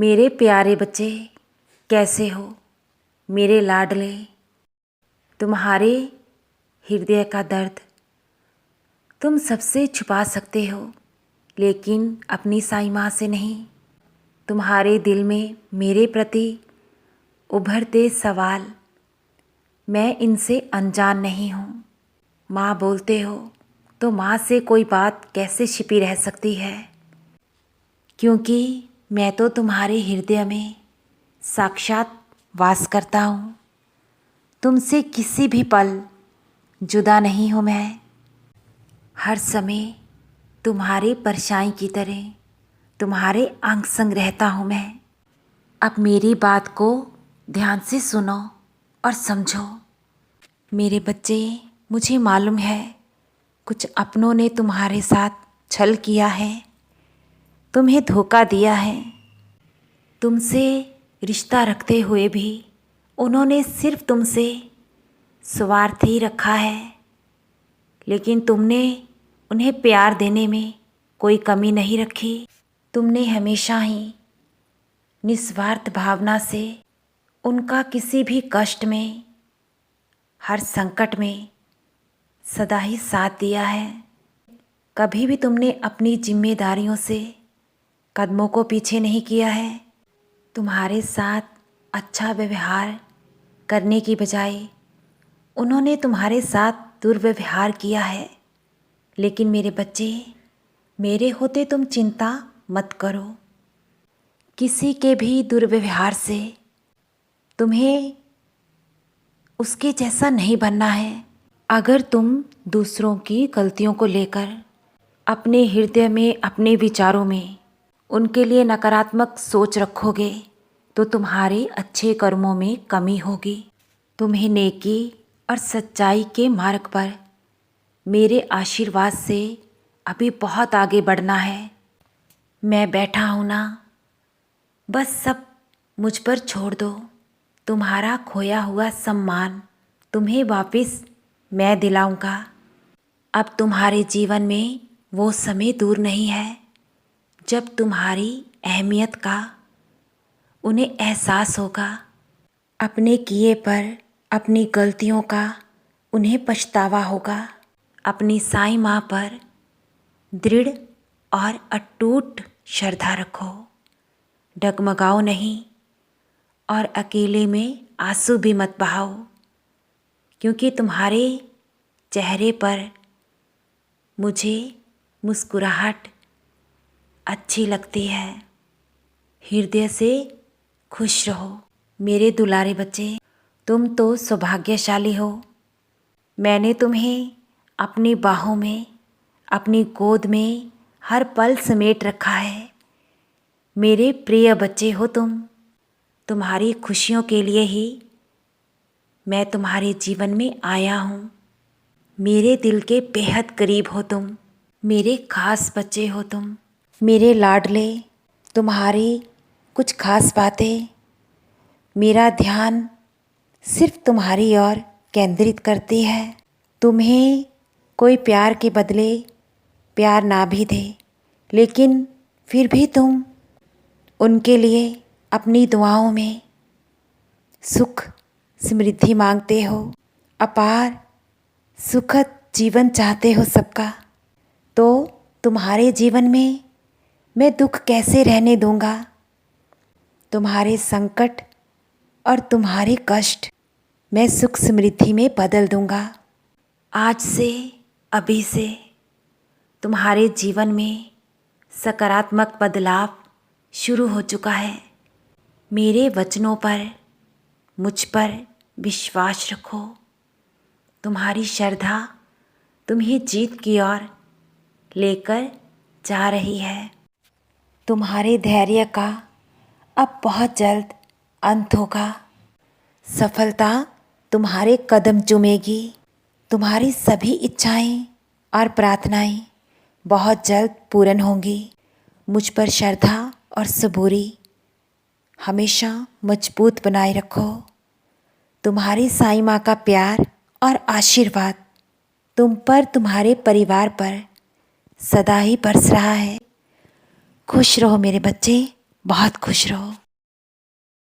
मेरे प्यारे बच्चे, कैसे हो मेरे लाडले। तुम्हारे हृदय का दर्द तुम सबसे छुपा सकते हो, लेकिन अपनी साईं माँ से नहीं। तुम्हारे दिल में मेरे प्रति उभरते सवाल, मैं इनसे अनजान नहीं हूँ। माँ बोलते हो तो माँ से कोई बात कैसे छिपी रह सकती है, क्योंकि मैं तो तुम्हारे हृदय में साक्षात वास करता हूँ। तुमसे किसी भी पल जुदा नहीं हूँ मैं। हर समय तुम्हारे परछाई की तरह तुम्हारे अंग संग रहता हूँ मैं। अब मेरी बात को ध्यान से सुनो और समझो। मेरे बच्चे, मुझे मालूम है कुछ अपनों ने तुम्हारे साथ छल किया है, तुम्हें धोखा दिया है। तुमसे रिश्ता रखते हुए भी उन्होंने सिर्फ तुमसे स्वार्थ ही रखा है, लेकिन तुमने उन्हें प्यार देने में कोई कमी नहीं रखी। तुमने हमेशा ही निस्वार्थ भावना से उनका किसी भी कष्ट में, हर संकट में सदा ही साथ दिया है। कभी भी तुमने अपनी जिम्मेदारियों से कदमों को पीछे नहीं किया है। तुम्हारे साथ अच्छा व्यवहार करने की बजाय उन्होंने तुम्हारे साथ दुर्व्यवहार किया है। लेकिन मेरे बच्चे, मेरे होते तुम चिंता मत करो। किसी के भी दुर्व्यवहार से तुम्हें उसके जैसा नहीं बनना है। अगर तुम दूसरों की गलतियों को लेकर अपने हृदय में, अपने विचारों में उनके लिए नकारात्मक सोच रखोगे तो तुम्हारे अच्छे कर्मों में कमी होगी। तुम्हें नेकी और सच्चाई के मार्ग पर मेरे आशीर्वाद से अभी बहुत आगे बढ़ना है। मैं बैठा हूँ ना, बस सब मुझ पर छोड़ दो। तुम्हारा खोया हुआ सम्मान तुम्हें वापस मैं दिलाऊंगा। अब तुम्हारे जीवन में वो समय दूर नहीं है जब तुम्हारी अहमियत का उन्हें एहसास होगा। अपने किए पर, अपनी गलतियों का उन्हें पछतावा होगा। अपनी साईं माँ पर दृढ़ और अटूट श्रद्धा रखो। डगमगाओ नहीं और अकेले में आंसू भी मत बहाओ, क्योंकि तुम्हारे चेहरे पर मुझे मुस्कुराहट अच्छी लगती है। हृदय से खुश रहो मेरे दुलारे बच्चे। तुम तो सौभाग्यशाली हो। मैंने तुम्हें अपनी बाहों में, अपनी गोद में हर पल समेट रखा है। मेरे प्रिय बच्चे हो तुम। तुम्हारी खुशियों के लिए ही मैं तुम्हारे जीवन में आया हूँ। मेरे दिल के बेहद करीब हो तुम। मेरे खास बच्चे हो तुम। मेरे लाडले, तुम्हारी कुछ खास बातें मेरा ध्यान सिर्फ तुम्हारी ओर केंद्रित करती है। तुम्हें कोई प्यार के बदले प्यार ना भी दे, लेकिन फिर भी तुम उनके लिए अपनी दुआओं में सुख समृद्धि मांगते हो। अपार सुखद जीवन चाहते हो सबका। तो तुम्हारे जीवन में मैं दुख कैसे रहने दूंगा। तुम्हारे संकट और तुम्हारे कष्ट मैं सुख समृद्धि में बदल दूंगा। आज से, अभी से तुम्हारे जीवन में सकारात्मक बदलाव शुरू हो चुका है। मेरे वचनों पर, मुझ पर विश्वास रखो। तुम्हारी श्रद्धा तुम्हें जीत की ओर लेकर जा रही है। तुम्हारे धैर्य का अब बहुत जल्द अंत होगा। सफलता तुम्हारे कदम चूमेगी। तुम्हारी सभी इच्छाएं और प्रार्थनाएं बहुत जल्द पूर्ण होंगी। मुझ पर श्रद्धा और सबूरी हमेशा मजबूत बनाए रखो। तुम्हारी साईं माँ का प्यार और आशीर्वाद तुम पर, तुम्हारे परिवार पर सदा ही बरस रहा है। खुश रहो मेरे बच्चे। बहुत खुश रहो।